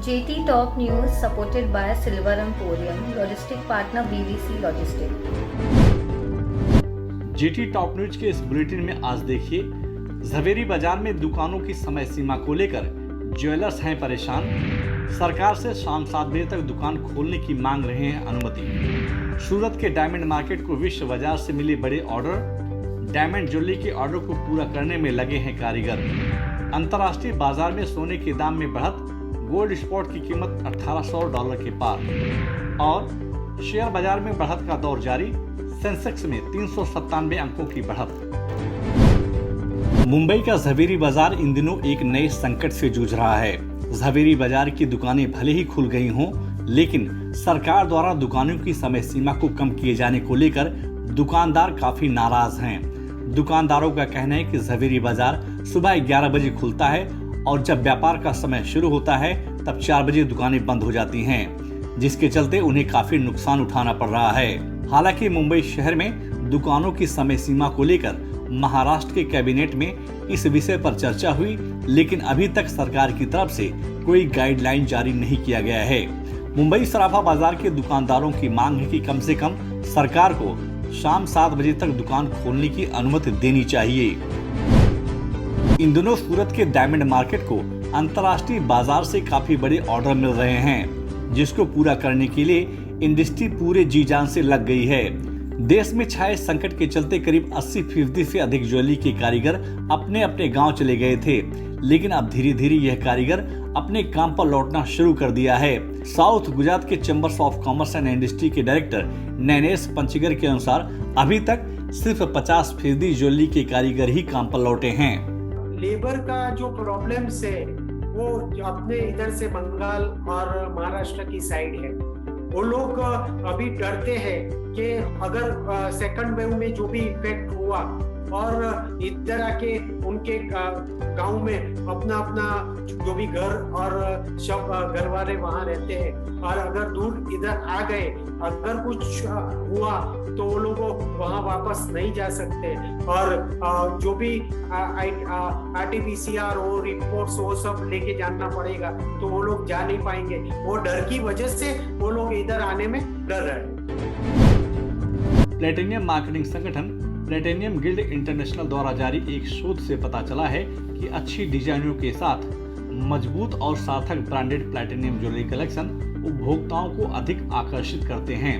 JT Top News supported by Silver Emporium, logistic partner BVC Logistics। GT top news के इस bulletin में आज देखिए, झवेरी बाजार में दुकानों की समय सीमा को लेकर ज्वेलर्स हैं परेशान। सरकार से शाम 7 बजे तक दुकान खोलने की मांग रहे हैं अनुमति। सूरत के डायमंड मार्केट को विश्व बाजार से मिले बड़े ऑर्डर। डायमंड ज्वेलरी के ऑर्डर को पूरा करने में लगे हैं कारीगर। अंतर्राष्ट्रीय बाजार में सोने के दाम में बढ़त, गोल्ड स्पॉट की कीमत $1800 के पार और शेयर बाजार में बढ़त का दौर जारी। सेंसेक्स में 397 अंकों की बढ़त। मुंबई का झवेरी बाजार इन दिनों एक नए संकट से जूझ रहा है। झवेरी बाजार की दुकानें भले ही खुल गई हों, लेकिन सरकार द्वारा दुकानों की समय सीमा को कम किए जाने को लेकर दुकानदार काफी नाराज हैं। दुकानदारों का कहना है कि झवेरी बाजार सुबह 11 बजे खुलता है और जब व्यापार का समय शुरू होता है तब 4 बजे दुकानें बंद हो जाती हैं, जिसके चलते उन्हें काफी नुकसान उठाना पड़ रहा है। हालांकि मुंबई शहर में दुकानों की समय सीमा को लेकर महाराष्ट्र के कैबिनेट में इस विषय पर चर्चा हुई, लेकिन अभी तक सरकार की तरफ से कोई गाइडलाइन जारी नहीं किया गया है। मुंबई सराफा बाजार के दुकानदारों की मांग है कि कम से कम सरकार को शाम 7 बजे तक दुकान खोलने की अनुमति देनी चाहिए। इन दिनों सूरत के डायमंड मार्केट को अंतर्राष्ट्रीय बाजार से काफी बड़े ऑर्डर मिल रहे हैं, जिसको पूरा करने के लिए इंडस्ट्री पूरे जी जान से लग गई है। देश में छाए संकट के चलते करीब 80% से अधिक ज्वेलरी के कारीगर अपने अपने गांव चले गए थे, लेकिन अब धीरे धीरे यह कारीगर अपने काम पर लौटना शुरू कर दिया है। साउथ गुजरात के chambers of commerce and industry के डायरेक्टर नैनेश पंचगर के अनुसार अभी तक सिर्फ 50% ज्वेलरी के कारीगर ही काम पर लौटे हैं। लेबर का जो प्रॉब्लम्स है वो अपने इधर से बंगाल और महाराष्ट्र की साइड है। वो लोग अभी डरते हैं कि अगर सेकंड वेव में जो भी इफेक्ट हुआ और इधर आके उनके गांव में अपना अपना जो भी घर और सब घर वाले वहां रहते हैं, और अगर दूर इधर आ गए, अगर कुछ हुआ तो वो लोग वहां वापस नहीं जा सकते। और जो भी RT-PCR और रिपोर्ट्स वो सब लेके जाना पड़ेगा, तो वो लोग जा नहीं पाएंगे। वो डर की वजह से वो लोग इधर आने में डर रहे हैं। प्लेटिनियम मार्केटिंग संगठन प्लेटिनियम गिल्ड इंटरनेशनल द्वारा जारी एक शोध से पता चला है कि अच्छी डिजाइनों के साथ मजबूत और सार्थक ब्रांडेड प्लेटिनियम ज्वेलरी कलेक्शन उपभोक्ताओं को अधिक आकर्षित करते हैं,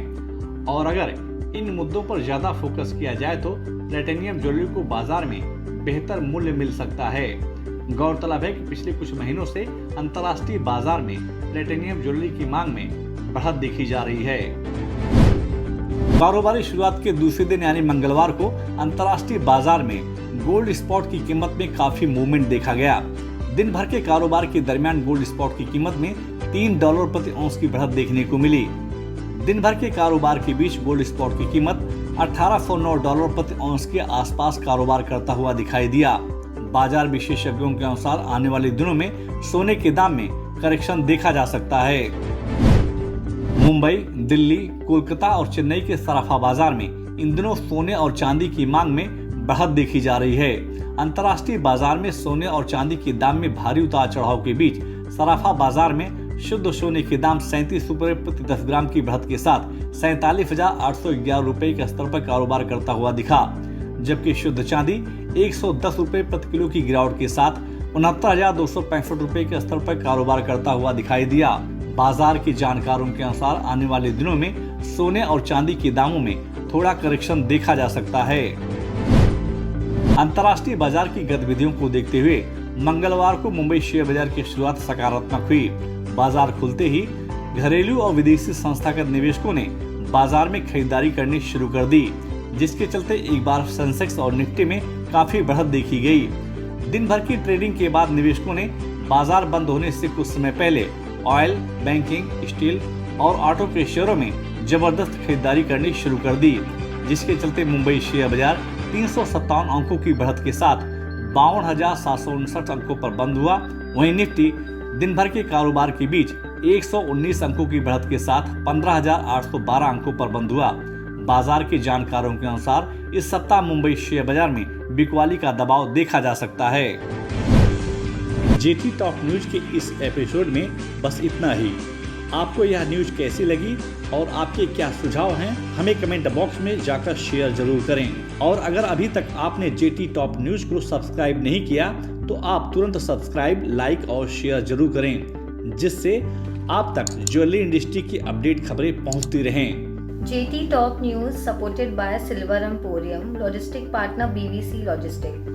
और अगर इन मुद्दों पर ज्यादा फोकस किया जाए तो प्लेटिनियम ज्वेलरी को बाजार में बेहतर मूल्य मिल सकता है। गौरतलब है कि पिछले कुछ महीनों से अंतर्राष्ट्रीय बाजार में प्लेटिनियम ज्वेलरी की मांग में बढ़त देखी जा रही है। कारोबारी शुरुआत के दूसरे दिन यानी मंगलवार को अंतर्राष्ट्रीय बाजार में गोल्ड स्पॉट की कीमत में काफी मूवमेंट देखा गया। दिन भर के कारोबार के दरमियान गोल्ड स्पॉट की कीमत में $3 प्रति औंस की बढ़त देखने को मिली। दिन भर के कारोबार के बीच गोल्ड स्पॉट की कीमत $1809 प्रति औंस के आसपास कारोबार करता हुआ दिखाई दिया। बाजार विशेषज्ञों के अनुसार आने वाले दिनों में सोने के दाम में करेक्शन देखा जा सकता है। मुंबई, दिल्ली, कोलकाता और चेन्नई के सराफा बाजार में इन दिनों सोने और चांदी की मांग में बढ़त देखी जा रही है। अंतर्राष्ट्रीय बाजार में सोने और चांदी के दाम में भारी उतार चढ़ाव के बीच सराफा बाजार में शुद्ध सोने के दाम 37 रुपए प्रति 10 ग्राम की बढ़त के साथ 47,811 रुपए के स्तर पर कारोबार करता हुआ दिखा, जबकि शुद्ध चांदी 110 रुपए प्रति किलो की गिरावट के साथ 69,265 रुपए के स्तर पर कारोबार करता हुआ दिखाई दिया। बाजार के जानकारों के अनुसार आने वाले दिनों में सोने और चांदी के दामों में थोड़ा करेक्शन देखा जा सकता है। अंतर्राष्ट्रीय बाजार की गतिविधियों को देखते हुए मंगलवार को मुंबई शेयर बाजार की शुरुआत सकारात्मक हुई। बाजार खुलते ही घरेलू और विदेशी संस्थागत निवेशकों ने बाजार में खरीदारी करनी शुरू कर दी, जिसके चलते एक बार सेंसेक्स और निफ्टी में काफी बढ़त देखी गई। दिन भर की ट्रेडिंग के बाद निवेशकों ने बाजार बंद होने से कुछ समय पहले ऑयल, बैंकिंग, स्टील और ऑटो के शेयरों में जबरदस्त खरीदारी करनी शुरू कर दी, जिसके चलते मुंबई शेयर बाजार 357 अंकों की बढ़त के साथ 52,759 अंकों पर बंद हुआ। वहीं निफ्टी दिन भर के कारोबार के बीच 119 अंकों की बढ़त के साथ 15,812 अंकों पर बंद हुआ। बाजार के जानकारों के अनुसार इस सप्ताह मुंबई शेयर बाजार में बिकवाली का दबाव देखा जा सकता है। जेटी टॉप न्यूज के इस एपिसोड में बस इतना ही। आपको यह न्यूज कैसी लगी और आपके क्या सुझाव हैं, हमें कमेंट बॉक्स में जाकर शेयर जरूर करें। और अगर अभी तक आपने जेटी टॉप न्यूज को सब्सक्राइब नहीं किया तो आप तुरंत सब्सक्राइब, लाइक और शेयर जरूर करें, जिससे आप तक ज्वेलरी इंडस्ट्री की अपडेट खबरें पहुंचती रहें। JT Top News supported by Silver Emporium, logistic partner BVC Logistics.